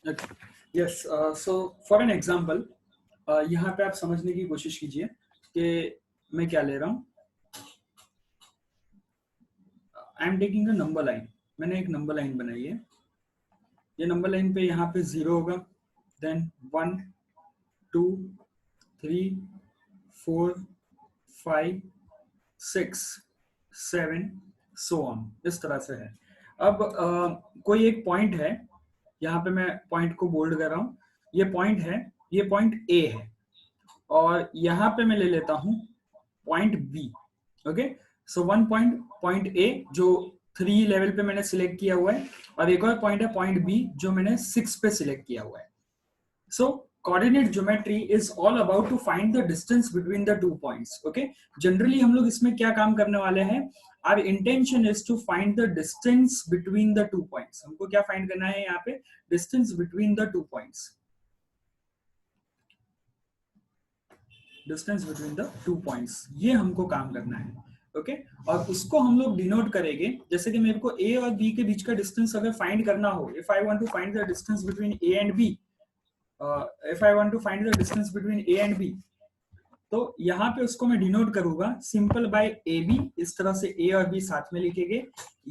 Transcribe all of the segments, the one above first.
Okay. Yes. So for an example, यहाँ पे आप समझने की कोशिश कीजिए कि मैं क्या ले रहा हूँ. I am taking a number line. मैंने एक नंबर लाइन बनाई है. ये नंबर लाइन पे यहाँ पे 0 होगा, देन 1 2 3 4 5 6 7 सो ऑन. इस तरह से है. अब कोई एक पॉइंट है, यहाँ पे मैं पॉइंट को बोल्ड कर रहा हूँ. ये पॉइंट है, ये पॉइंट ए है, और यहाँ पे मैं ले लेता हूँ point B. Okay. So one point A जो 3 लेवल पे मैंने सिलेक्ट किया हुआ है, और एक और पॉइंट है पॉइंट बी जो मैंने 6 पे सिलेक्ट किया हुआ है. So coordinate geometry is all about to find the distance between the 2 points. Okay. Generally हम लोग इसमें क्या काम करने वाले हैं? Our intention is to find the distance between the 2 points. हमको क्या find करना है यहाँ पे? Distance between the 2 points. Distance between the 2 points. ये हमको काम करना है. ओके. और उसको हम लोग डिनोट करेंगे, जैसे कि मेरे को ए और बी के बीच का डिस्टेंस अगर फाइंड करना हो, if I want to find the distance between A and B, if I want to find the distance between A and B, तो यहाँ पे उसको मैं डिनोट करूंगा सिंपल बाय ए बी. इस तरह से ए और बी साथ में लिखेंगे,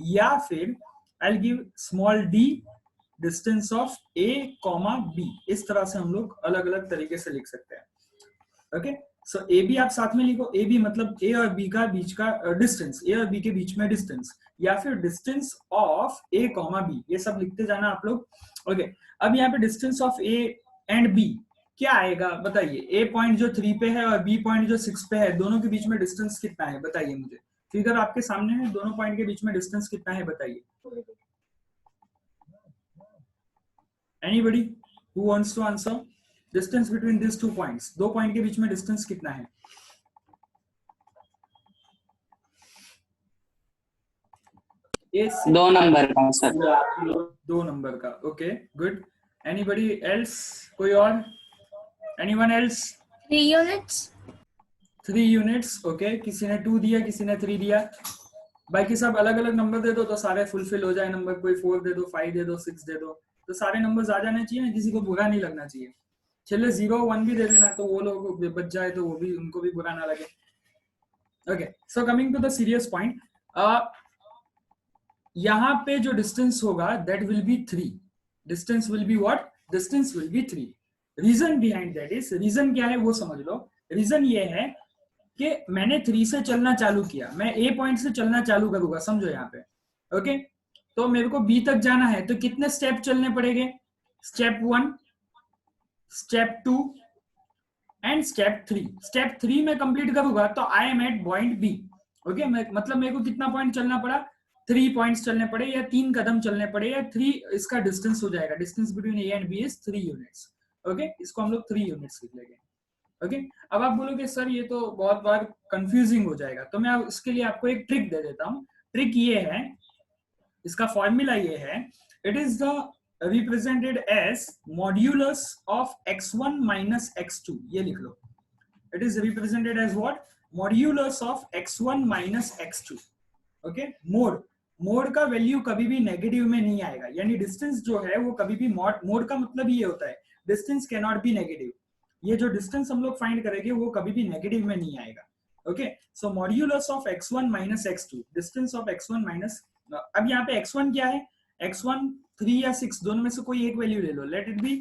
या फिर I'll give small D distance of A comma B. इस तरह से हम लोग अलग अलग तरीके से लिख सकते हैं. ओके. सो ए बी आप साथ में लिखो. ए बी मतलब ए और बी का बीच का डिस्टेंस, ए और बी के बीच में डिस्टेंस, या फिर distance of A comma B. ये सब लिखते जाना आप लोग. ओके. अब यहाँ पे distance of A and B क्या आएगा बताइए. ए पॉइंट जो 3 पे है और बी पॉइंट जो 6 पे है, दोनों के बीच में डिस्टेंस कितना है बताइए मुझे. फिगर आपके सामने है, दोनों पॉइंट के बीच में डिस्टेंस कितना है बताइए. Anybody who wants to answer? Distance between this 2 points, दो पॉइंट के बीच में डिस्टेंस कितना है? दो नंबर का सर. 2 नंबर का. Okay, good. Anybody else? कोई और? Anyone else? 3 units. 3 units. Okay. किसी ने 2 दिया, किसी ने 3 दिया. बाकी सब अलग अलग नंबर दे दो तो सारे फुलफिल हो जाए नंबर. कोई 4 दे दो, 5 दे दो, 6 दे दो, तो सारे नंबर्स आ जाने चाहिए ना, किसी को बुरा नहीं लगना चाहिए. चलिए 0 1 भी दे देना, तो वो लोग बच जाए तो वो भी, उनको भी बुरा ना लगे. Okay. So coming to the serious point, यहाँ पे जो डिस्टेंस होगा that will be 3. Distance will be what? Distance will be 3. Reason behind that is, reason क्या है वो समझ लो. रीजन ये है कि मैंने 3 से चलना चालू किया, मैं ए पॉइंट से चलना चालू करूंगा, समझो यहाँ पे. ओके. तो मेरे को बी तक जाना है, तो कितने स्टेप चलने पड़ेंगे? Step 1, step 2 and step 3. Step 3 में कंप्लीट करूंगा तो I am at point B. Okay. मतलब मेरे को कितना पॉइंट चलना पड़ा? 3 पॉइंट्स चलने पड़े, या 3 कदम चलने पड़े, या 3 इसका डिस्टेंस हो जाएगा. Distance between A and B is 3 units. Okay. इसको हम लोग 3 यूनिट्स लिख लेंगे. ओके. अब आप बोलोगे सर ये तो बहुत बार कंफ्यूजिंग हो जाएगा, तो मैं इसके लिए आपको एक ट्रिक दे देता हूँ. ट्रिक ये है, इसका फॉर्मूला ये है, it is the represented as modulus of x1 minus x2. ये लिख लो. It is represented as what? Modulus of x1 minus x2. Okay. Mod का वैल्यू कभी भी नेगेटिव में नहीं आएगा, यानी डिस्टेंस जो है वो कभी भी मोड का मतलब ये होता है distance can not be negative. ये जो डिस्टेंस हम लोग फाइंड करेंगे वो कभी भी नेगेटिव में नहीं आएगा. Okay. So modulus of x1 minus x2, distance of x1 minus. अब यहाँ पे x1 क्या है? x1 3 या 6 दोनों में से कोई एक वैल्यू ले लो. Let it be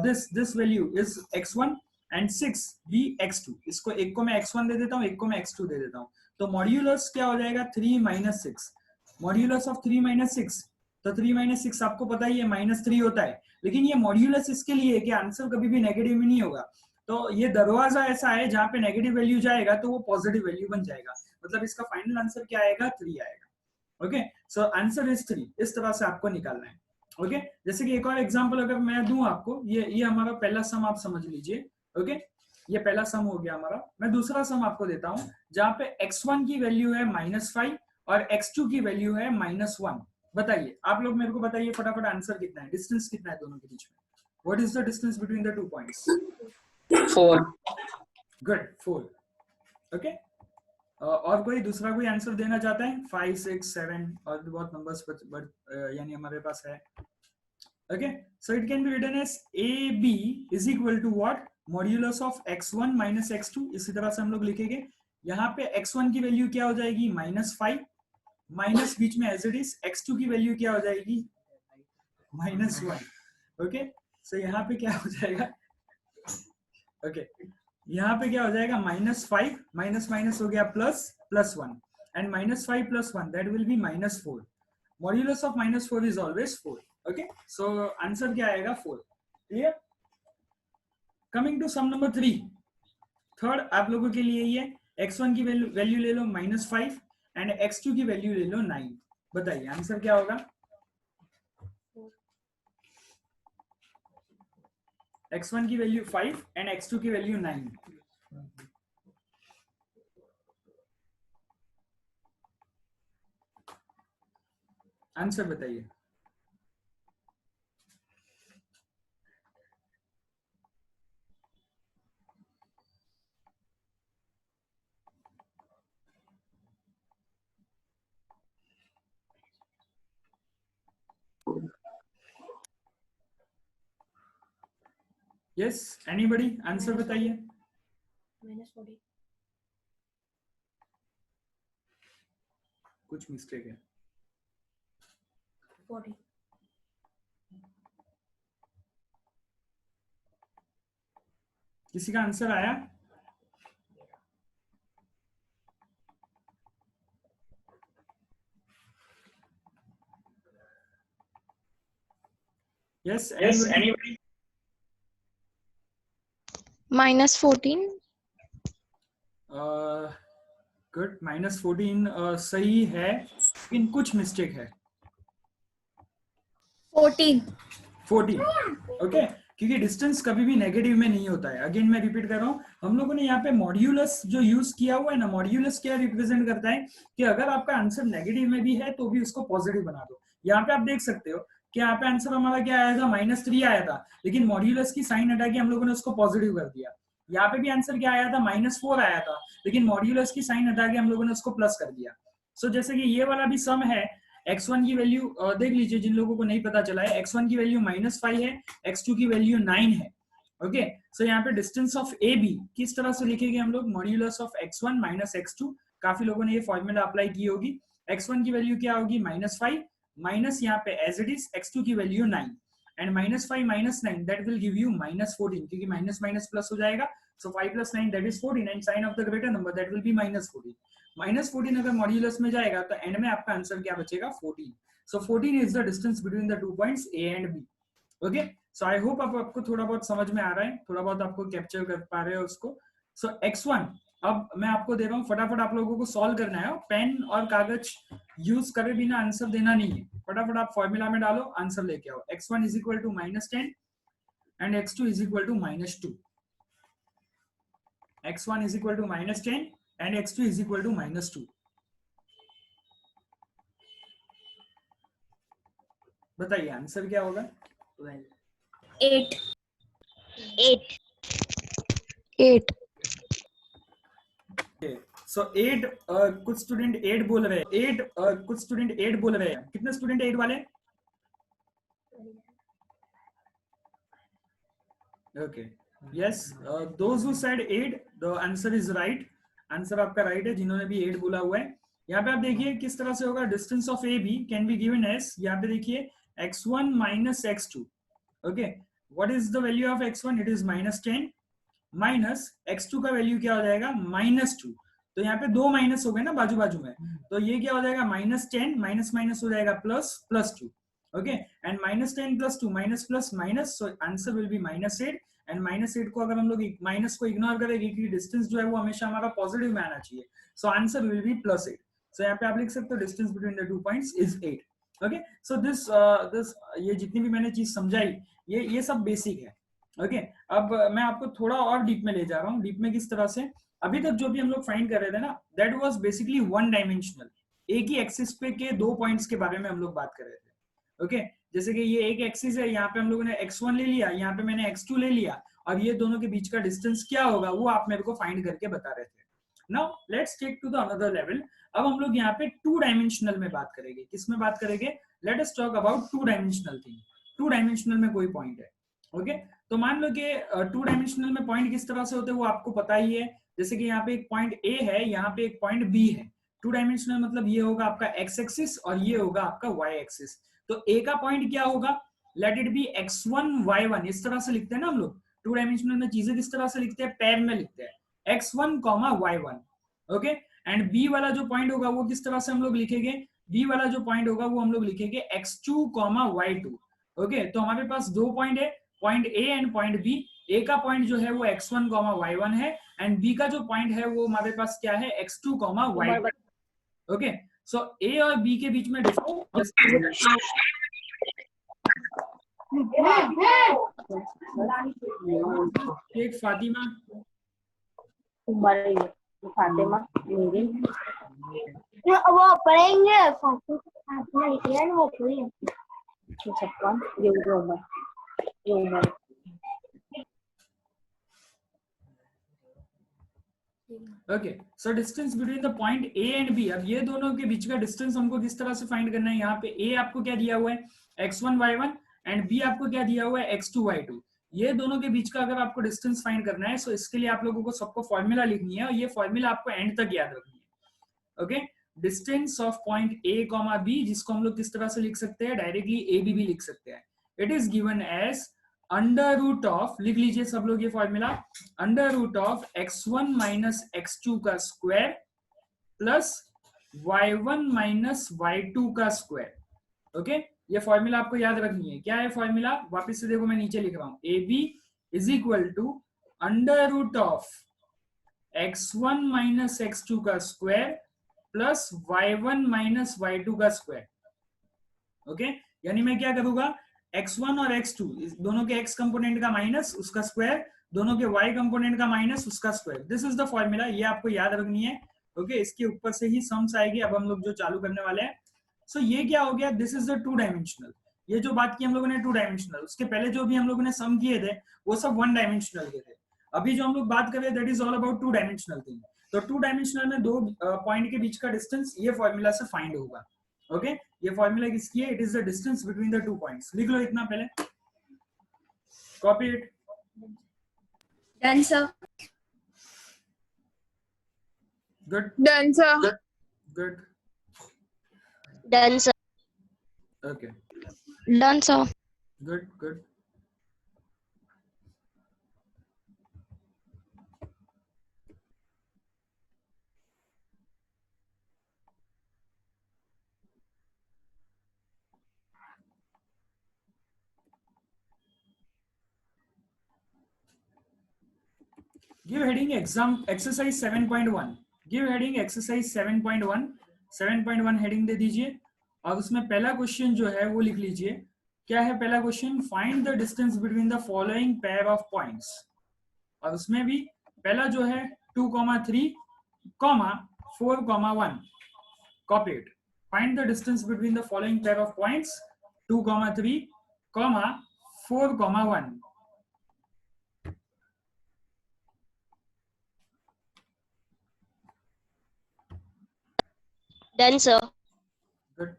this value is x1 and 6 be x2. इसको एक को मैं x1 दे देता हूँ, एक को मैं x2 दे देता हूँ. तो मॉड्यूलस क्या हो जाएगा? 3 माइनस 6. मॉड्यूलस ऑफ 3 माइनस 6, तो 3 माइनस 6 आपको पता ही है -3 होता है. लेकिन ये मॉड्यूलस इसके लिए है कि आंसर कभी भी नेगेटिव में नहीं होगा. तो ये दरवाजा ऐसा है जहां पे नेगेटिव वैल्यू जाएगा तो वो पॉजिटिव वैल्यू बन जाएगा. मतलब इसका फाइनल आंसर क्या आएगा? 3 आएगा. ओके. So answer is 3. इस तरह से आपको निकालना है. ओके. जैसे कि एक और एग्जांपल अगर मैं दूं आपको, ये हमारा पहला सम आप समझ लीजिए. ओके. ये पहला सम हो गया हमारा. मैं दूसरा सम आपको देता हूं जहां पे x1 की वैल्यू है -5 और x2 की वैल्यू है -1. बताइए आप लोग, मेरे को बताइए फटाफट आंसर कितना है, डिस्टेंस कितना है दोनों के बीच में. What is the distance between the 2 points? 4. Good. 4. Okay. और कोई दूसरा कोई आंसर देना चाहता है? 5 6 7 और भी बहुत नंबर्स यानी हमारे पास है. Okay, so it can be written as AB is equal to what, modulus of x1 minus x2। इसी तरह से हम लोग लिखेंगे, यहाँ पे x1 की वैल्यू क्या हो जाएगी -5, माइनस बीच में एज इट इज x2 की वैल्यू क्या हो जाएगी -1। ओके, सो यहाँ पे क्या हो जाएगा, ओके यहाँ पे क्या हो जाएगा -5 माइनस माइनस हो गया plus, +1 and -5 + 1 that will be -4। Modulus of -4 is always 4। Okay, so answer क्या आएगा 4। Clear. Coming to some number 3, third आप लोगों के लिए ये x1 की वैल्यू ले लो -5 एंड x2 की वैल्यू ले लो 9। बताइए आंसर क्या होगा। x1 की वैल्यू 5 एंड x2 की वैल्यू 9। आंसर बताइए। यस, एनीबॉडी आंसर बताइए। -40। कुछ मिस्टेक है। 40। किसी का आंसर आया। Yes, anybody. -14। गुड, -14 सही है, लेकिन कुछ मिस्टेक है। 14। 14। ओके, क्योंकि डिस्टेंस कभी भी नेगेटिव में नहीं होता है। अगेन मैं रिपीट कर रहा हूँ, हम लोगों ने यहाँ पे मॉड्यूलस जो यूज किया हुआ है ना, मॉड्यूलस क्या रिप्रेजेंट करता है कि अगर आपका आंसर नेगेटिव में भी है तो भी उसको पॉजिटिव बना दो। यहाँ पे आप देख सकते हो कि यहाँ पे आंसर हमारा क्या आया था -3 आया था, लेकिन मॉड्यूलस की साइन हटा के हम लोगों ने उसको पॉजिटिव कर दिया। यहाँ पे भी आंसर क्या आया था -4 आया था, लेकिन मॉड्यूलस की साइन हटा के हम लोगों ने उसको प्लस कर दिया। सो जैसे कि ये वाला भी सम है, x1 की वैल्यू देख लीजिए जिन लोगों को नहीं पता चला है, x1 की वैल्यू -5 है, x2 की वैल्यू 9 है। ओके, सो यहाँ पे डिस्टेंस ऑफ ए बी किस तरह से लिखेंगे हम लोग, modulus of x1 minus x2। काफी लोगों ने ये फॉर्मूला अप्लाई की होगी। x1 की वैल्यू क्या होगी -5 माइनस यहाँ पे एज इट इज x2 की value 9 and -5 - 9 that will give you -14, क्योंकि माइनस माइनस प्लस हो जाएगा। So 5 + 9 that is 14 and sign of the greater number that will be -14। -14 अगर मॉड्यूलस में जाएगा तो एंड में आपका आंसर क्या बचेगा 14। So 14 is the distance between the 2 points A and B. Okay, so I hope आपको थोड़ा बहुत समझ में आ रहा है, थोड़ा बहुत आपको कैप्चर कर पा रहे हो उसको। सो x1 अब मैं आपको दे रहा हूँ, फटाफट आप लोगों को सॉल्व करना है। पेन और कागज यूज करे बिना आंसर देना नहीं है, फटाफट आप फॉर्मूला में डालो, आंसर लेके आओ। x1 is equal to -10 and x2 is equal to -2। x1 is equal to -10 and x2 is equal to -2। बताइए आंसर क्या होगा। 8। 8। सो 8 कुछ स्टूडेंट 8 बोल रहे हैं, 8 कुछ स्टूडेंट 8 बोल रहे हैं। कितने स्टूडेंट 8 वाले। Okay, yes, those who said 8 the answer is right. Answer आपका राइट है जिन्होंने भी 8 बोला हुआ है। यहाँ पे आप देखिए किस तरह से होगा, distance of A B can be given as, यहाँ पे देखिए x1 minus x2। Okay, what is the value of x1, it is -10 minus x2 का वैल्यू क्या हो जाएगा -2। तो यहाँ पे 2 माइनस हो गए ना बाजू बाजू में, तो ये क्या हो जाएगा -10 माइनस माइनस हो जाएगा +2। Okay, and -10 + 2 minus plus minus, so answer will be -8 and -8 को अगर हम लोग माइनस को इग्नोर करेंगे क्योंकि डिस्टेंस जो है वो हमेशा हमारा पॉजिटिव में आना चाहिए, सो आंसर विल बी +8। सो यहाँ पे आप लिख सकते हो distance between the 2 points is 8। Okay, so this ये जितनी भी मैंने चीज समझाई ये सब बेसिक है। ओके, अब मैं आपको थोड़ा और डीप में ले जा रहा हूँ। डीप में किस तरह से, अभी तक जो भी हम लोग फाइंड कर रहे थे ना, that was basically one dimensional, एक ही एक्सिस पे के 2 पॉइंट्स के बारे में हम लोग बात कर रहे थे। ओके, जैसे कि ये एक एक्सिस है, यहाँ पे हम लोगों ने x1 ले लिया, यहाँ पे मैंने x2 ले लिया, और ये दोनों के बीच का डिस्टेंस क्या होगा वो आप मेरे को फाइंड करके बता रहे थे। Now let's take to the another level. अब हम लोग यहाँ पे 2 डायमेंशनल में बात करेंगे। किस में बात करेंगे, let us talk about 2 dimensional thing. Two dimensional में कोई पॉइंट है। ओके, तो मान लो कि टू डायमेंशनल में पॉइंट किस तरह से होते हैं वो आपको पता ही है। जैसे कि यहाँ पे एक पॉइंट ए है, यहाँ पे एक पॉइंट बी है। टू डायमेंशनल मतलब ये होगा आपका एक्स एक्सिस और ये होगा आपका वाई एक्सिस। तो ए का पॉइंट क्या होगा, late it B x1 y1, इस तरह से लिखते हैं ना हम लोग। टू डायमेंशनल में चीजें किस तरह से लिखते हैं, पैर में लिखते हैं, x1 y1। Okay, and B वाला जो पॉइंट होगा वो किस तरह से हम लोग लिखेंगे, बी वाला जो पॉइंट होगा वो हम लोग लिखेंगे x2 y2। ओके, तो हमारे पास दो पॉइंट है, point A and point B. A का पॉइंट जो है वो x1 y1 है एंड बी का जो पॉइंट है वो हमारे पास क्या है, x2 y2। ओके, सो ए और बी के बीच में डिफरेंस, एक फातिमा, फातिमा मेरी वो पढ़ेंगे फातिमा लिखी है वो पूरी छप्पन ये उमर okay, so distance between the point A and B. अब ये दोनों के बीच का डिस्टेंस हमको किस तरह से फाइंड करना है, यहाँ पे ए आपको क्या दिया हुआ है x1 y1 एंड बी आपको क्या दिया हुआ है x2 y2। ये दोनों के बीच का अगर आपको डिस्टेंस फाइंड करना है, सो इसके लिए आप लोगों को सबको फॉर्मूला लिखनी है और ये फॉर्मूला आपको एंड तक याद रखनी है। Okay, distance of point A comma B, जिसको हम लोग किस तरह से लिख सकते हैं, डायरेक्टली ए बी भी लिख सकते हैं। It is given as under root of, लिख लीजिए सब लोग ये formula, under root of x1 minus x2 का square plus y1 minus y2 का स्क्वायर। ओके, ये फॉर्मूला आपको याद रखनी है। क्या है फॉर्मूला, वापस से देखो मैं नीचे लिख रहा हूं, A B is equal to under root of x1 minus x2 का square plus y1 minus y2 का स्क्वायर। ओके, यानी मैं क्या करूंगा, x1 और x2 दोनों के x कंपोनेंट का माइनस उसका स्क्वायर, दोनों के y कंपोनेंट का माइनस उसका square. This is the formula, ये आपको याद रखनी है। ओके, इसके ऊपर से ही सम्स आएगी। अब हम लोग जो चालू करने वाले हैं, सो ये क्या हो गया, this is the two dimensional. ये जो बात की हम लोगों ने टू डायमेंशनल, उसके पहले जो भी हम लोगों ने सम किए थे वो सब वन डायमेंशनल के थे। अभी जो हम लोग बात कर रहे हैं that is all about two dimensional thing. तो टू डायमेंशनल में दो पॉइंट के बीच का डिस्टेंस ये फॉर्मूला से फाइंड होगा। ओके, ये फॉर्मूला किसकी है, it is the distance between the two points. लिख लो इतना पहले, copy it. Done, sir. Good Done, sir. Good, Done, sir. Okay, Done, sir. Good good. Give heading exam exercise 7.1, give heading exercise 7.1, 7.1 heading दे दीजिए और उसमें पहला question जो है वो लिख लीजिए। क्या है पहला question, find the distance between the following pair of points. और उसमें भी पहला जो है 2,3, 4,1, copy it. Find the distance between the following pair of points 2,3, 4,1। Done, sir. Good.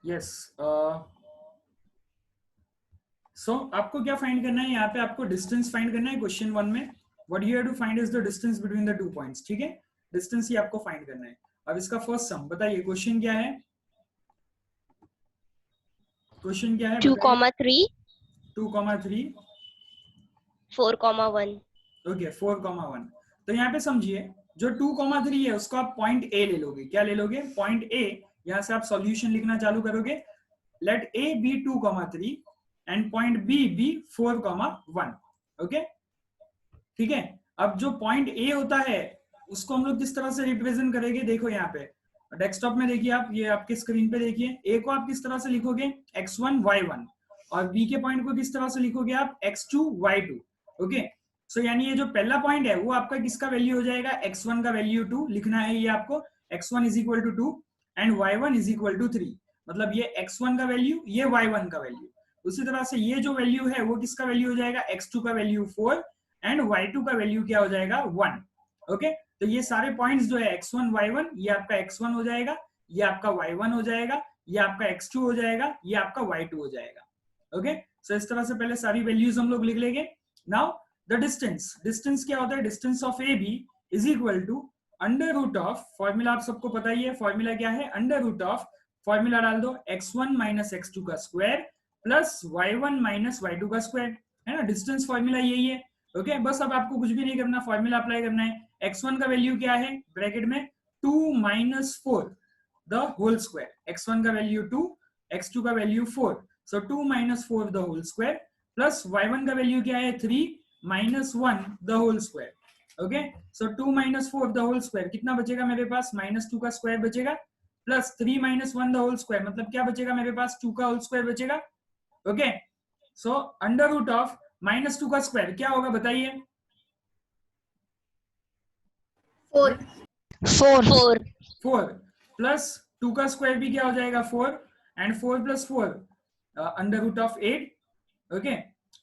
Yes. So आपको क्या फाइंड करना है, यहाँ पे आपको डिस्टेंस फाइंड करना है। क्वेश्चन 1 में what you have to find is the distance between the two points. ठीक है, डिस्टेंस ही आपको फाइंड करना है। अब इसका फर्स्ट सम बताइए, क्वेश्चन क्या है, क्वेश्चन क्या है 2,3, 2,3, 4,1. ओके 4,1। तो यहाँ पे समझिए जो 2,3 है उसको आप पॉइंट ए ले लोगे। क्या ले लोगे, पॉइंट ए। यहाँ से आप सॉल्यूशन लिखना चालू करोगे, let A B 2,3 and point B B 4,1। Okay, ठीक है। अब जो पॉइंट ए होता है उसको हम लोग किस तरह से रिप्रेजेंट करेंगे, देखो यहाँ पे डेस्कटॉप में देखिए आप, ये आपके स्क्रीन पे देखिए। ए को आप किस तरह से लिखोगे, x1 y1, और बी के पॉइंट को किस तरह से लिखोगे आप, x2 y2। ओके, सो यानी ये जो पहला पॉइंट है वो आपका किसका वैल्यू हो जाएगा, x1 का वैल्यू 2 लिखना है ये आपको, x1 is equal to 2 and y1 is equal to 3। मतलब ये x1 का वैल्यू, ये y1 का वैल्यू। उसी तरह से ये जो वैल्यू है वो किसका वैल्यू हो जाएगा, x2 का वैल्यू 4 एंड y2 का वैल्यू क्या हो जाएगा 1। ओके, तो ये सारे पॉइंट्स जो है x1 y1 ये आपका x1 हो जाएगा, ये आपका y1 हो जाएगा, ये आपका x2 हो जाएगा, ये आपका y2 हो जाएगा। ओके, सो इस तरह से पहले सारी वैल्यूज हम लोग लिख लेंगे। नाउ द डिस्टेंस, डिस्टेंस क्या होता है, distance of A B is equal to under root of, formula आप सबको पता ही है, फॉर्मूला क्या है, अंडर रूट ऑफ, फॉर्मूला डाल दो x1 माइनस x2 का square plus y1 minus y2 का स्क्वायर, है ना, डिस्टेंस फॉर्मूला यही है। ओके, बस अब आपको कुछ भी नहीं करना, फॉर्मूला अप्लाई करना है। x1 का वैल्यू क्या है, ब्रैकेट में 2 minus 4 the whole square, x1 का वैल्यू 2, x2 का value 4, so 2 minus 4 the whole square plus y1 का वैल्यू क्या है 3 minus 1 the whole square. Okay, so 2 minus 4 the whole square कितना बचेगा मेरे पास, -2 का स्क्वायर बचेगा plus 3 minus 1 the whole square, मतलब क्या बचेगा मेरे पास 2 का होल स्क्वायर बचेगा। Okay, so under root of -2 का स्क्वायर क्या होगा बताइए, 4. 4 4 प्लस 2 का स्क्वायर भी क्या हो जाएगा 4 and 4 plus 4 under root of 8। Okay,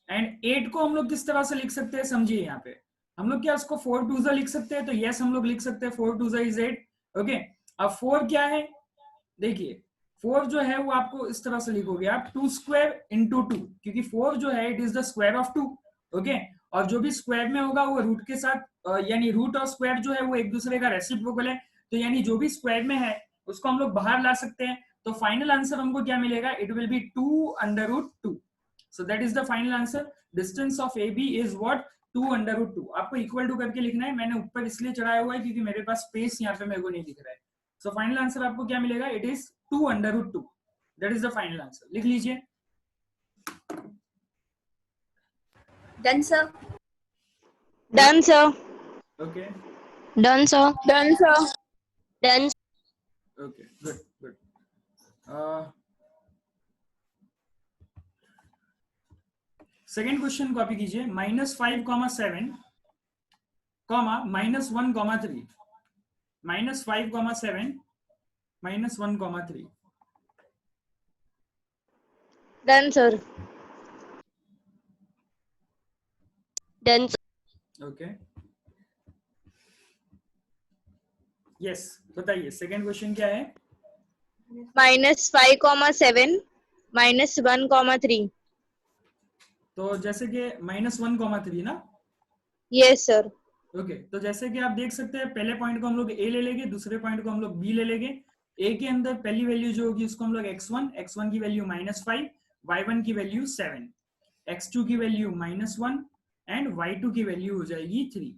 and 8 को हम लोग किस तरह से लिख सकते हैं, समझिए यहाँ पे हम लोग क्या उसको 4 टू ज़ा लिख सकते हैं, तो यस हम लोग लिख सकते हैं 4 टू ज़ा इज 8। ओके, अब 4 क्या है, देखिए 4 जो है वो आपको इस तरह से लिखोगे आप 2 स्क्वायर इंटू 2, क्योंकि 4 जो है it is the square of 2। Okay, और जो भी स्क्वायर में होगा वो रूट के साथ यानी रूट और स्क्वायर जो है वो एक दूसरे का रेसिप्रोकल है, तो यानी जो भी स्क्वायर में है उसको हम लोग बाहर ला सकते हैं, तो फाइनल आंसर हमको क्या मिलेगा, it will be 2 under root 2। So that is the final answer, distance of A B is what 2 under root 2। आपको इक्वल टू करके लिखना है, मैंने ऊपर इसलिए चढ़ाया हुआ है क्योंकि मेरे पास स्पेस यहाँ पे मेरे को नहीं दिख रहा है। सो फाइनल आंसर आपको क्या मिलेगा, it is 2 under root 2, that is the final answer, लिख लीजिए। Done, sir. Done, sir. Okay Done, sir. Done, sir. Done. Okay, good good. Second question copy कीजिए, -5,7 -1,3, -5,7 -1,3। Done, sir. Done, sir. Okay, yes बताइए second question क्या है। -5,7 -1,3. तो जैसे कि -1,3 ना, Yes, sir. ओके, तो जैसे कि आप देख सकते हैं पहले पॉइंट को हम लोग ए ले लेंगे, दूसरे पॉइंट को हम लोग बी ले लेंगे। ए के अंदर पहली वैल्यू जो होगी उसको हम लोग x1 की वैल्यू -5, y1 की वैल्यू 7, x2 की वैल्यू -1 एंड y2 की वैल्यू हो जाएगी 3।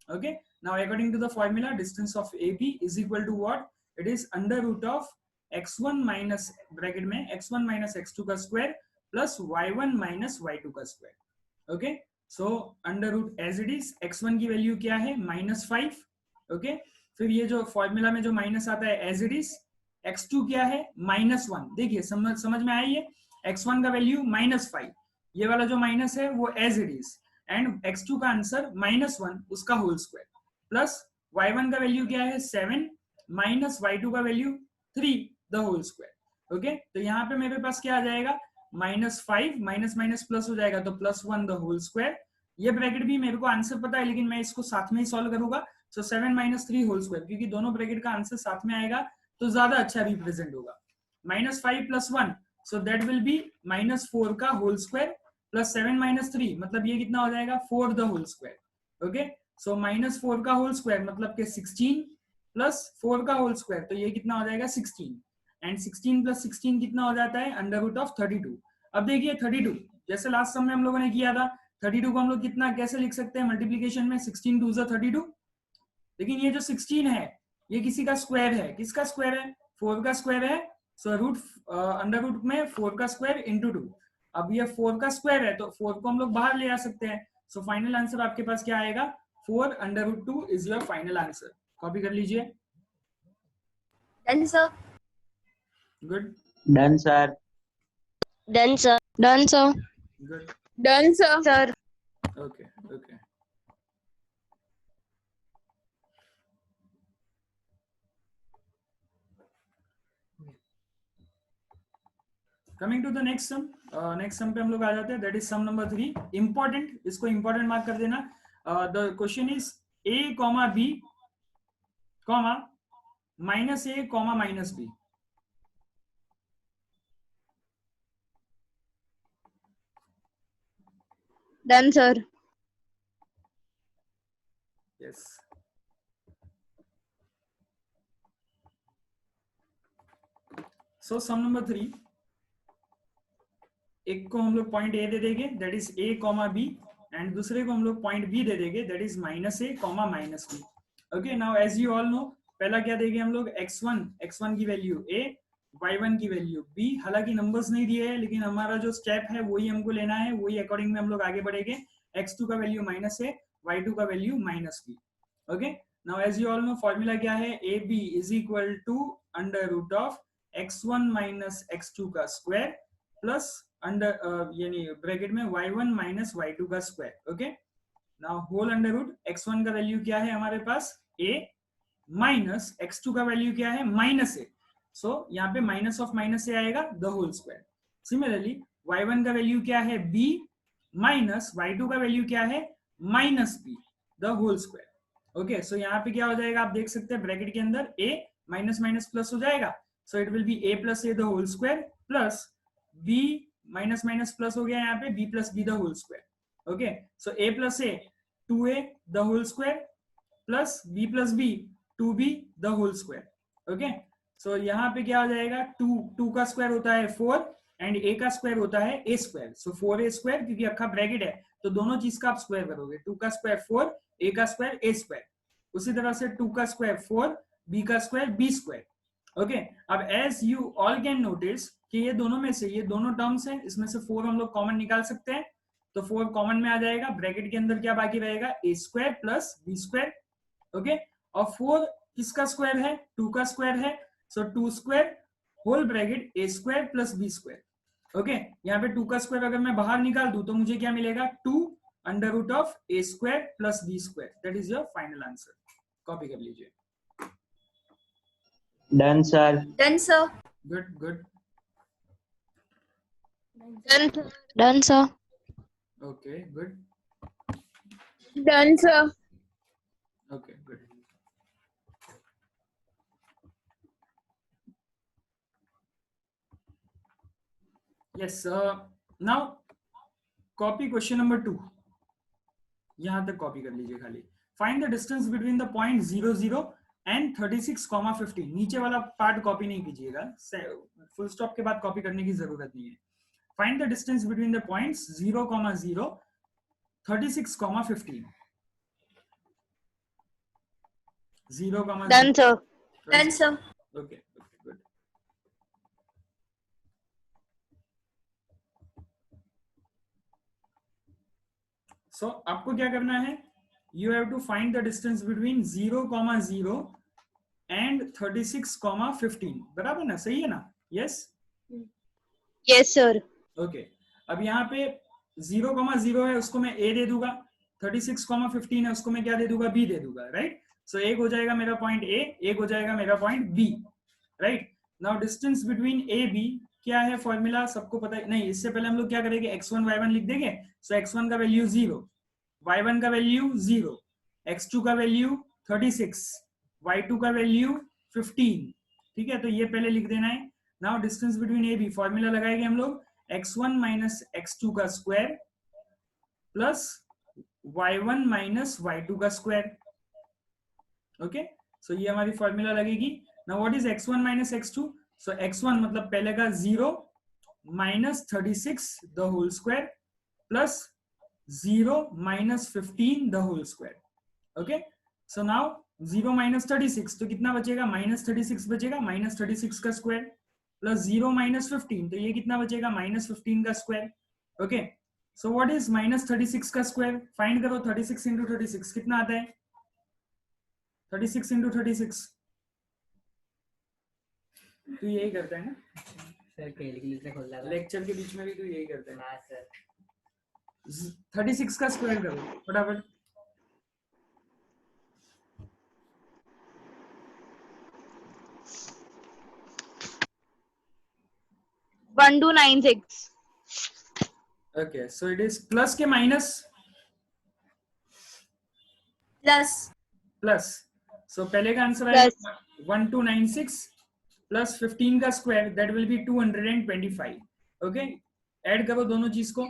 Okay, now according to the formula distance of A B is equal to what, it is under root of x1 minus bracket में x1 minus x2 का square plus y1 minus y2 का square. Okay, so under root as it is, x1 की value क्या है -5। Okay, फिर ये जो formula में जो माइनस आता है एज इट इज, x2 क्या है -1, देखिए समझ में आई है, x1 का वैल्यू -5, ये वाला जो माइनस है वो as it is, and x2 का आंसर -1 उसका होल स्क्वायर प्लस y1 का वैल्यू क्या है 7 माइनस y2 का value 3 the whole square. Okay, तो यहाँ पे मेरे पास क्या आ जाएगा, -5 माइनस माइनस प्लस हो जाएगा तो +1 द होल स्क्वायर। ये ब्रैकेट भी मेरे को आंसर पता है लेकिन मैं इसको साथ में ही सॉल्व करूंगा, सो 7 माइनस 3 होल स्क्वायर, क्योंकि दोनों ब्रैकेट का आंसर साथ में आएगा तो ज्यादा अच्छा रिप्रेजेंट होगा। -5 + 1, सो दैट विल बी -4 का होल स्क्वायर प्लस 7 माइनस 3, मतलब ये कितना हो जाएगा 4 द होल स्क्वायर। ओके, सो -4 का होल स्क्वायर मतलब के 16 प्लस 4 का होल स्क्वायर, तो ये कितना हो जाएगा 16, एंड 16 + 16 कितना हो जाता है अंडर रूट ऑफ 32। अब देखिए 32 जैसे लास्ट सम में हम लोगों ने किया था, 32 को हम लोग कितना कैसे लिख सकते हैं मल्टीप्लीकेशन में, 16 2 ज़ा 32, लेकिन ये जो 16 है ये किसी का स्क्वायर है, किसका स्क्वायर है 4 का स्क्वायर है, सो रूट अंडर रूट में 4 का स्क्वायर इंटू 2। अब ये 4 का स्क्वायर है तो 4 को हम लोग बाहर ले आ सकते हैं, सो फाइनल आंसर आपके पास क्या आएगा 4 under root 2 is your final answer. Copy कर लीजिए। Done, sir. Good Done, sir. Done, sir. Done, sir. Good, Done, sir. Sir. Okay okay. Coming to the next sum, next sum पे हम लोग आ जाते हैं, that is sum number 3. Important, इसको important mark कर देना. The question is a comma b comma minus a comma minus b. Done, sir. Yes. So sum number 3, एक को हम लोग पॉइंट ए दे देंगे that is a comma b, and दूसरे को हम लोग पॉइंट b दे देंगे that is minus a comma minus b. Okay, now as you all know, पहला क्या देंगे हम लोग, x1 की वैल्यू a, y1 की वैल्यू b. हालांकि नंबर्स नहीं दिए हैं, लेकिन हमारा जो स्टेप है वही हमको लेना है, वही अकॉर्डिंग में हम लोग आगे बढ़ेंगे. x2 का वैल्यू माइनस a, y2 का value minus b. Okay, now as you all know, formula क्या है, ab is equal to under root of x1 minus x2 का स्क्वायर प्लस अंडर यानी ब्रैकेट में y1 माइनस y2 का square. Okay, now whole under root x1 का value क्या है हमारे पास a, माइनस x2 का वैल्यू क्या है माइनस a. सो यहाँ पे माइनस ऑफ माइनस a आएगा the whole square. Similarly y1 का वैल्यू क्या है b, माइनस y2 का वैल्यू क्या है minus b the whole square. Okay, so यहाँ पे क्या हो जाएगा, आप देख सकते हैं ब्रैकेट के अंदर a माइनस माइनस प्लस हो जाएगा. So it will be a plus a the whole square plus b minus minus plus हो गया यहाँ पे b plus b the whole square. Okay, so a plus a 2a the whole square plus b plus b 2b the whole square. Okay, so यहाँ पे क्या हो जाएगा, 2 का स्क्वायर होता है 4 एंड a का स्क्वायर होता है a square. So 4a square, क्योंकि अक्खा ब्रैकेट है तो दोनों चीज का आप स्क्वायर करोगे. 2 का स्क्वायर 4, a का स्क्वायर a स्क्वायर. उसी तरह से 2 का स्क्वायर 4, b का स्क्वायर b स्क्वायर. ओके, अब as you all can notice कि ये दोनों में से, ये दोनों टर्म्स हैं, इसमें से 4 हम लोग कॉमन निकाल सकते हैं. तो 4 कॉमन में आ जाएगा, ब्रैकेट के अंदर क्या बाकी रहेगा, a square plus b square. Okay, और 4 किसका स्क्वायर है, 2 का स्क्वायर है. So 2 square whole bracket a square plus b square. Okay, यहाँ पे 2 का स्क्वायर अगर मैं बाहर निकाल दूं तो मुझे क्या मिलेगा, 2 under root of a square plus b square. That is your final answer. Copy कर लीजिए. Done, sir. Done, sir. Good good. Done, sir. Done, sir. Okay good. Done, sir. Okay good. Yes, now copy question number 2. यहां तक copy कर लीजिए खाली. Find the distance between the point 0 0 and 36,15. नीचे वाला part copy नहीं कीजिएगा, full stop के बाद कॉपी करने की जरूरत नहीं है. Find the distance between the points 0, 0, 36,15. 0, Done, sir. Done, sir. Okay okay good. So आपको क्या करना है, you have to find the distance between 0, 0 and 36,15. बराबर ना, सही है ना. यस. Yes, sir. ओके, अब यहाँ पे 0, 0 है, उसको मैं a दे दूंगा. 36,15 है, उसको मैं क्या दे दूंगा, b दे दूंगा. राइट, सो एक हो जाएगा मेरा पॉइंट a, एक हो जाएगा मेरा point b. Right, now distance between a b क्या है, फॉर्मूला सबको पता है. नहीं, इससे पहले हम लोग क्या करेंगे, x1 y1 लिख देंगे. सो x1 का वैल्यू 0, y1 का वैल्यू 0, x2 का वैल्यू 36, y2 का वैल्यू 15. ठीक है, तो ये पहले लिख देना है. Now distance between A B, formula लगाएंगे हम लोग, x1 माइनस x2 का square plus y1 minus y2 का स्क्वायर. ओके, सो ये हमारी फॉर्मूला लगेगी. Now what is x1 minus x2. सो x1 मतलब पहले का 0 minus 36 the whole square plus 0 minus 15 the whole square. Okay, so now 0 minus 36, तो कितना बचेगा, माइनस 36 बचेगा. माइनस 36 का स्क्वायर प्लस 0 माइनस 15, तो ये कितना बचेगा, माइनस 15 का square. Okay, so what is minus 36 का स्क्वायर, फाइंड करो. 36 इंटू 36 कितना आता है, 36 इंटू 36. तू यही करता है ना सर, कैलकुलेटर से खोल डाला। लेक्चर के बीच में भी तू यही करता है. हाँ सर. 36 का स्क्वायर करो फटाफट. 1296. Okay so it is plus के माइनस प्लस प्लस सो पहले का आंसर आएगा Plus. 1296 प्लस 15 का square that will be 225. Okay add करो दोनों चीज को.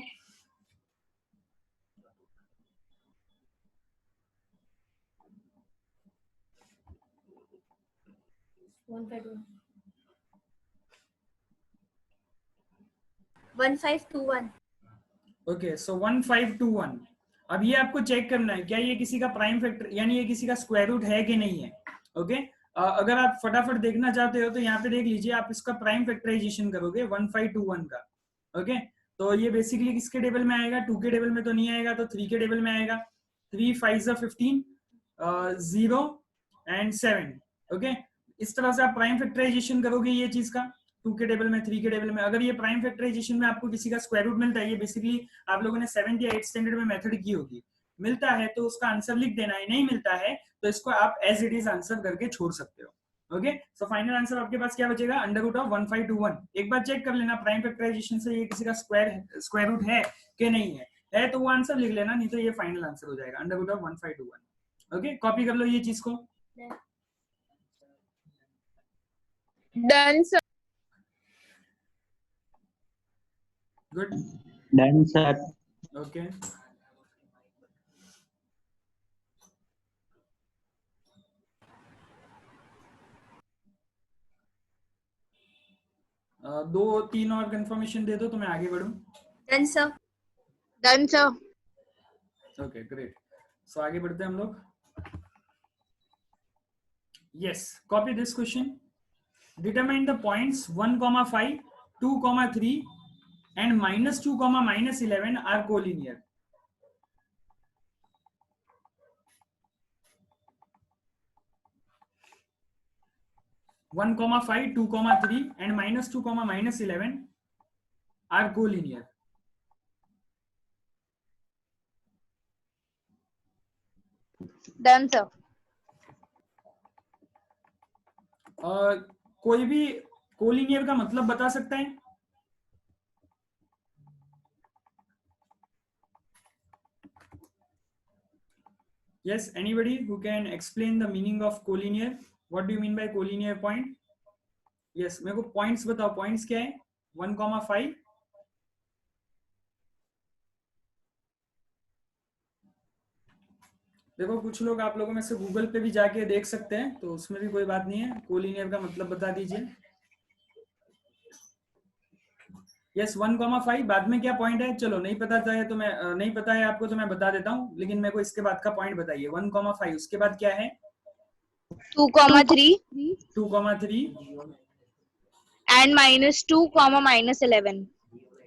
One five two one. Okay so 1521. अब ये आपको चेक करना है क्या ये किसी का प्राइम फैक्टर यानी ये किसी का स्क्वायर रूट है कि नहीं है. ओके अगर आप फटाफट देखना चाहते हो तो यहाँ पे देख लीजिए आप इसका प्राइम फैक्टराइजेशन करोगे 1521 का. ओके तो ये बेसिकली किसके टेबल में आएगा 2 के टेबल में तो नहीं आएगा तो 3 के टेबल में आएगा. 3 5 15 0 एंड 7. ओके इस तरह से आप प्राइम फैक्टराइजेशन करोगे ये चीज का 2 के टेबल में 3 के टेबल में. अगर ये प्राइम फैक्टराइजेशन में आपको किसी का स्क्वायर रूट मिलता है ये बेसिकली आप लोगों ने 7th या 8th स्टैंडर्ड में मेथड की होगी. मिलता है तो उसका आंसर लिख देना है, नहीं मिलता है तो इसको आप एज इट इज आंसर करके छोड़ सकते हो. ओके सो फाइनल आंसर आपके पास क्या बचेगा अंडर रूट ऑफ 1521. एक बार चेक कर लेना प्राइम फैक्टराइजेशन से ये किसी का स्क्वायर रूट है कि नहीं है तो वो आंसर लिख लेना, नहीं तो ये फाइनल आंसर हो जाएगा under root of 1521. Okay copy कर लो ये चीज को. Done, sir. Good. Done, sir. Okay दो तीन और कंफर्मेशन दे दो तो मैं आगे बढ़ूं. Done sir. Done, sir. Okay great. So आगे बढ़ते हैं हम लोग. Yes copy this question. Determine the points 1,5 2,3 and -2, -11 are collinear. (1,5, 2,3 and -2, -11 are collinear. Done, sir. कोई भी कोलिनियर का मतलब बता सकता है. Yes, anybody who can explain the meaning of collinear? What do you mean by collinear point? Yes, मेरे को points बताओ. Points क्या है? 1,5 देखो कुछ लोग आप लोगों में से गूगल पे भी जाके देख सकते हैं तो उसमें भी कोई बात नहीं है. कोलिनियर का मतलब बता दीजिए. यस 1,5 बाद में क्या पॉइंट है. चलो नहीं पता है तो मैं नहीं पता है आपको तो मैं बता देता हूँ, लेकिन मेरे को इसके बाद का पॉइंट बताइए. 1,5 उसके बाद क्या है 2,3 2,3 and -2, -11.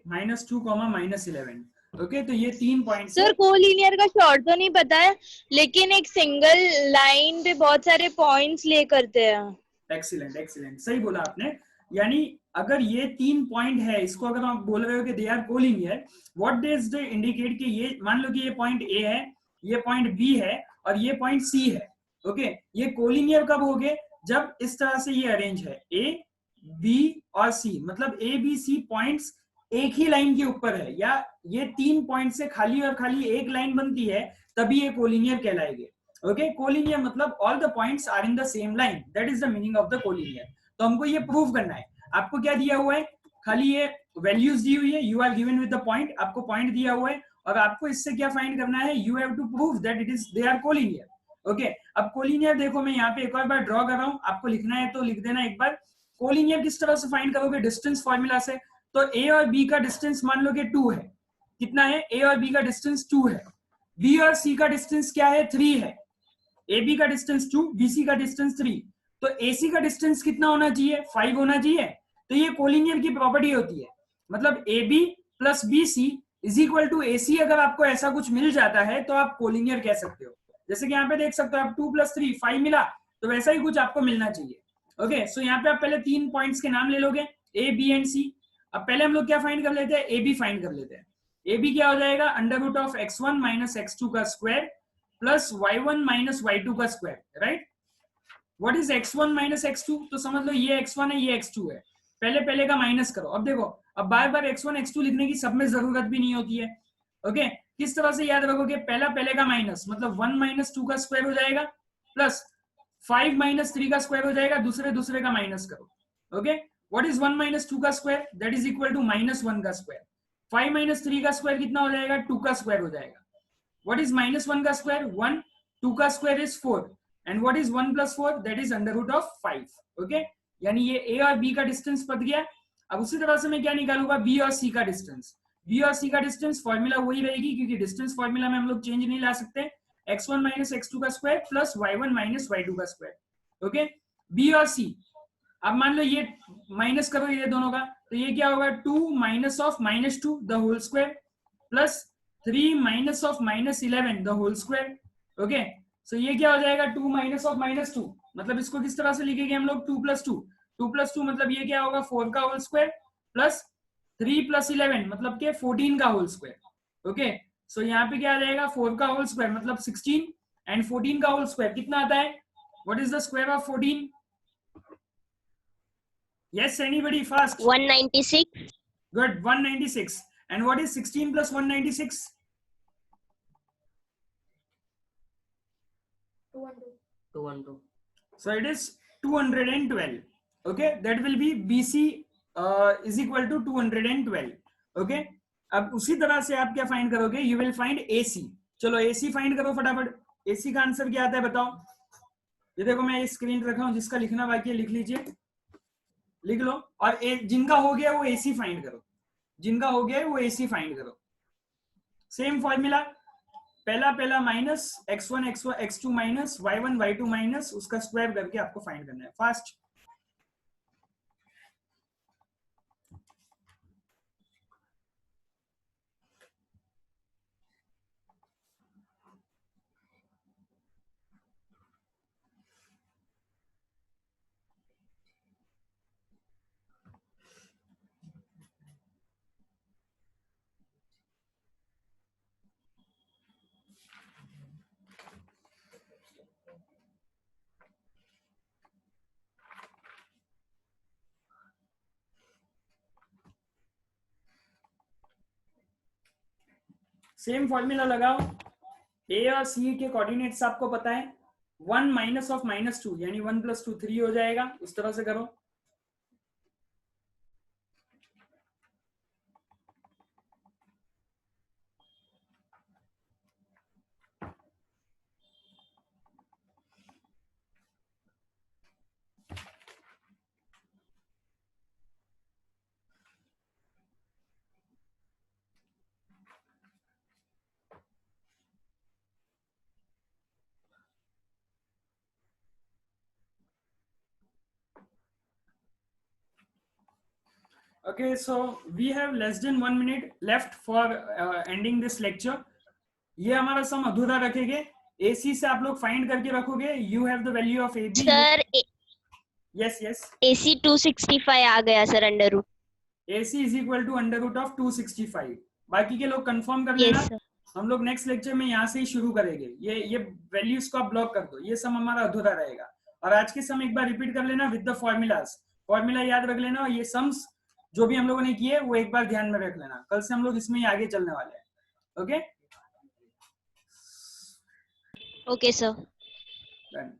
-2, -11. ओके तो ये 3 पॉइंट. सर कोलिनियर का शॉर्ट तो नहीं पता है लेकिन एक सिंगल लाइन पे बहुत सारे पॉइंट्स ले करते हैं. एक्सीलेंट एक्सीलेंट सही बोला आपने. यानी अगर ये 3 पॉइंट है इसको अगर आप बोल रहे हो कि they are collinear, what does they indicate कि ये मान लो कि ये पॉइंट ए है, ये पॉइंट बी है और ये पॉइंट सी है. ओके ये कोलिनियर कब हो गए जब इस तरह से ये अरेंज है ए बी और सी, मतलब ए बी सी पॉइंट्स एक ही लाइन के ऊपर है या ये 3 पॉइंट से खाली और खाली एक लाइन बनती है तभी ये कोलिनियर कहलाएंगे. ओके कोलिनियर मतलब all the points are in the same line, that is the meaning of the collinear. तो हमको ये प्रूव करना है. आपको क्या दिया हुआ है खाली ये वैल्यूज दी हुई है, you are given with the point, आपको पॉइंट दिया हुआ है और आपको इससे क्या फाइंड करना है, you have to prove that it is they are collinear. Okay अब कोलिनियर देखो मैं यहाँ पे एक और बार ड्रॉ कर रहा हूँ, आपको लिखना है तो लिख देना एक बार. कोलिनियर किस तरह से फाइंड करोगे डिस्टेंस फॉर्मूला से. तो ए और बी का डिस्टेंस मान लो कि 2 है. कितना है ए और बी का डिस्टेंस 2 है. बी और सी का डिस्टेंस क्या है 3 है. ए बी का डिस्टेंस 2 बी सी का डिस्टेंस 3 तो ए सी का डिस्टेंस कितना होना चाहिए 5 होना चाहिए. तो ये कोलिनियर की प्रॉपर्टी होती है, मतलब A B plus B C is equal to A C. अगर आपको ऐसा कुछ मिल जाता है तो आप कोलिनियर कह सकते हो. जैसे कि यहाँ पे देख सकते हो आप 2 + 3 5 मिला तो वैसा ही कुछ आपको मिलना चाहिए. ओके सो यहाँ पे आप पहले 3 पॉइंट्स के नाम ले लोगे ए बी एंड सी. अब पहले हम लोग क्या फाइंड कर लेते हैं ए बी फाइंड कर लेते हैं. ए बी क्या हो जाएगा under root of x1 - x2 का स्क्वायर प्लस y1 - y2 का square. Right what is x1 - x2 तो समझ लो ये x1 है ये x2 है. पहले पहले का माइनस करो। अब देखो, अब बार बार x1 x2 लिखने की सब में जरूरत भी नहीं होती है। ओके, किस तरह से याद रखोगे, पहला पहले का माइनस मतलब 1 माइनस 2 का स्क्वायर हो जाएगा, प्लस 5 माइनस 3 का स्क्वायर हो जाएगा, दूसरे दूसरे का माइनस करो। ओके, व्हाट इज 1 माइनस 2 का square, that is equal to minus 1 का स्क्वायर। 5 माइनस 3 का स्क्वायर कितना हो जाएगा, 2 का स्क्वायर हो जाएगा। व्हाट इज माइनस 1 का स्क्वायर, 1, 2 का square is 4, and what is 1 plus 4, that is under root of 5। Okay, यानी ये a और b का डिस्टेंस पड़ गया। अब उसी तरह से मैं क्या निकालूंगा, b और c का डिस्टेंस। b और c का डिस्टेंस फॉर्मूला वही रहेगी, क्योंकि डिस्टेंस फॉर्मूला में हम लोग चेंज नहीं ला सकते। x1 माइनस x2 का square plus y1 minus y2 का स्क्वायर। ओके, b और c, अब मान लो ये माइनस करो ये दोनों का, तो ये क्या होगा, 2 minus of minus 2 the whole square plus 3 minus of minus 11 the whole square. Okay, so ये क्या हो जाएगा, 2 माइनस ऑफ माइनस 2, मतलब इसको किस तरह से लिखेंगे हम लोग, 2 प्लस 2, 2 प्लस 2 मतलब ये क्या होगा, 4 का होल स्क्वायर प्लस 3 प्लस 11 मतलब के 14 का होल स्क्वायर। ओके, सो यहाँ पे क्या आ जाएगा, 4 का होल स्क्वायर मतलब 16 एंड 14 का होल स्क्वायर कितना आता है, what is the square of 14? Yes, anybody fast? 196. Good, 196. And what is 16 plus 196? 212. So it is 212. Okay, that will be BC is equal to 212. Okay, अब उसी तरह से आप क्या फाइंड करोगे, you will find AC। चलो AC फाइंड करो फटाफट। AC का आंसर क्या आता है बताओ। ये देखो मैं स्क्रीन रखा हूं, जिसका लिखना बाकी है लिख लीजिए, लिख लो। और जिनका हो गया वो AC फाइंड करो, जिनका हो गया वो AC फाइंड करो। सेम फॉर्मूला, पहला पहला minus x1 x2 minus y1 y2 minus उसका स्क्वायर करके आपको फाइंड करना है। फास्ट, सेम फॉर्मूला लगाओ। ए और सी के कोऑर्डिनेट्स आपको पता है, 1 माइनस ऑफ माइनस 2 यानी 1 प्लस 2 3 हो जाएगा, उस तरह से करो। Okay, so we have less than 1 minute left for ending this lecture. ये हमारा सम अधूरा रखेंगे। AC से आप लोग फाइंड करके रखोगे, you have the value of AB। Sir yes yes, AC 265 आ गया sir under root. AC is equal to under root of 265। बाकी के लोग कंफर्म कर लेना। Yes sir. हम लोग नेक्स्ट लेक्चर में यहाँ से ही शुरू करेंगे। ये वैल्यूज को आप ब्लॉक कर दो, ये सम हमारा अधूरा रहेगा। और आज के सम एक बार रिपीट कर लेना विद द फॉर्मूलाज, फॉर्मूला याद रख लेना। और ये सम्स जो भी हम लोगों ने किए वो एक बार ध्यान में रख लेना, कल से हम लोग इसमें ही आगे चलने वाले हैं। Okay okay sir. डन।